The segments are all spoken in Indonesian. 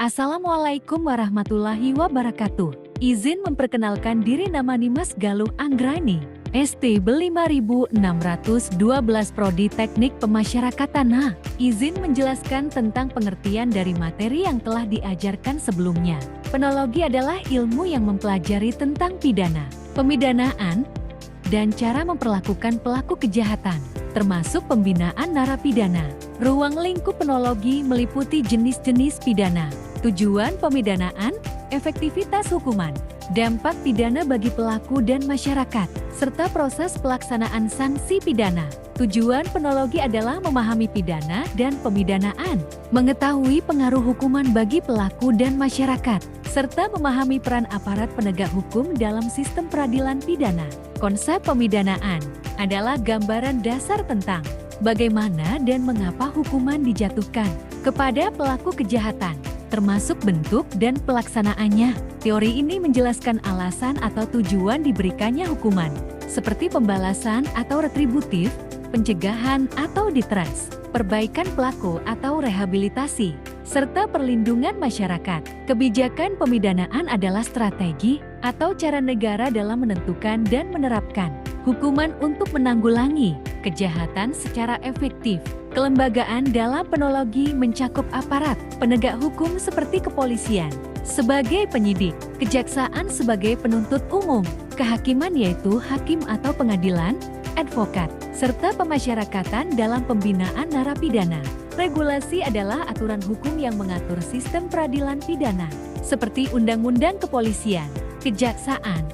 Assalamualaikum warahmatullahi wabarakatuh. Izin memperkenalkan diri, nama Nimas Galuh Anggrani, ST B5612 Prodi Teknik Pemasyarakatan. Izin menjelaskan tentang pengertian dari materi yang telah diajarkan sebelumnya. Penologi adalah ilmu yang mempelajari tentang pidana, pemidanaan, dan cara memperlakukan pelaku kejahatan, termasuk pembinaan narapidana. Ruang lingkup penologi meliputi jenis-jenis pidana, tujuan pemidanaan, efektivitas hukuman, dampak pidana bagi pelaku dan masyarakat, serta proses pelaksanaan sanksi pidana. Tujuan penologi adalah memahami pidana dan pemidanaan, mengetahui pengaruh hukuman bagi pelaku dan masyarakat, serta memahami peran aparat penegak hukum dalam sistem peradilan pidana. Konsep pemidanaan adalah gambaran dasar tentang bagaimana dan mengapa hukuman dijatuhkan kepada pelaku kejahatan, termasuk bentuk dan pelaksanaannya. Teori ini menjelaskan alasan atau tujuan diberikannya hukuman, seperti pembalasan atau retributif, pencegahan atau deterrence, perbaikan pelaku atau rehabilitasi, serta perlindungan masyarakat. Kebijakan pemidanaan adalah strategi atau cara negara dalam menentukan dan menerapkan hukuman untuk menanggulangi kejahatan secara efektif. Kelembagaan dalam penologi mencakup aparat penegak hukum seperti kepolisian sebagai penyidik, kejaksaan sebagai penuntut umum, kehakiman yaitu hakim atau pengadilan, advokat, serta pemasyarakatan dalam pembinaan narapidana. Regulasi adalah aturan hukum yang mengatur sistem peradilan pidana, seperti undang-undang kepolisian, kejaksaan,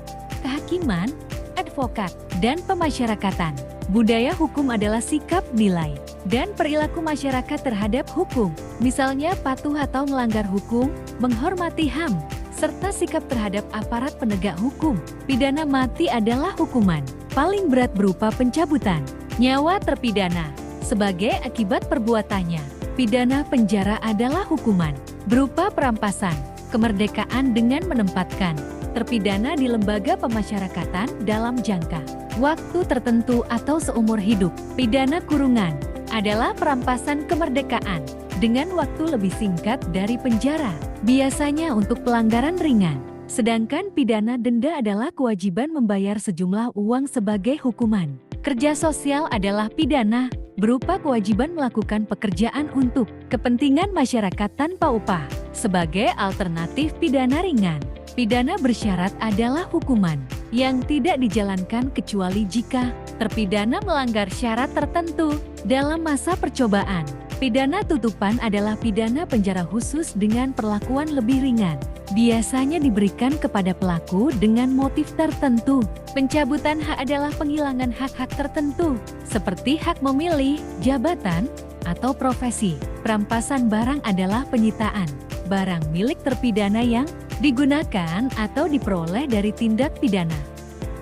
kehakiman, advokat, dan pemasyarakatan. Budaya hukum adalah sikap, nilai, dan perilaku masyarakat terhadap hukum, misalnya patuh atau melanggar hukum, menghormati HAM, serta sikap terhadap aparat penegak hukum. Pidana mati adalah hukuman paling berat berupa pencabutan nyawa terpidana sebagai akibat perbuatannya. Pidana penjara adalah hukuman berupa perampasan kemerdekaan dengan menempatkan terpidana di lembaga pemasyarakatan dalam jangka waktu tertentu atau seumur hidup. Pidana kurungan adalah perampasan kemerdekaan dengan waktu lebih singkat dari penjara, biasanya untuk pelanggaran ringan. Sedangkan pidana denda adalah kewajiban membayar sejumlah uang sebagai hukuman. Kerja sosial adalah pidana, berupa kewajiban melakukan pekerjaan untuk kepentingan masyarakat tanpa upah. Sebagai alternatif pidana ringan, pidana bersyarat adalah hukuman yang tidak dijalankan kecuali jika terpidana melanggar syarat tertentu dalam masa percobaan. Pidana tutupan adalah pidana penjara khusus dengan perlakuan lebih ringan. Biasanya diberikan kepada pelaku dengan motif tertentu. Pencabutan hak adalah penghilangan hak-hak tertentu, seperti hak memilih, jabatan, atau profesi. Perampasan barang adalah penyitaan barang milik terpidana yang digunakan atau diperoleh dari tindak pidana.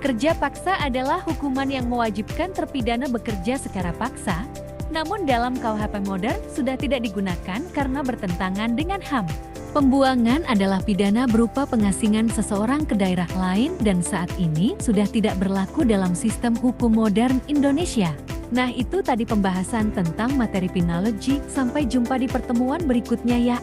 Kerja paksa adalah hukuman yang mewajibkan terpidana bekerja secara paksa, namun dalam KUHP modern sudah tidak digunakan karena bertentangan dengan HAM. Pembuangan adalah pidana berupa pengasingan seseorang ke daerah lain dan saat ini sudah tidak berlaku dalam sistem hukum modern Indonesia. Nah, itu tadi pembahasan tentang materi penologi. Sampai jumpa di pertemuan berikutnya ya.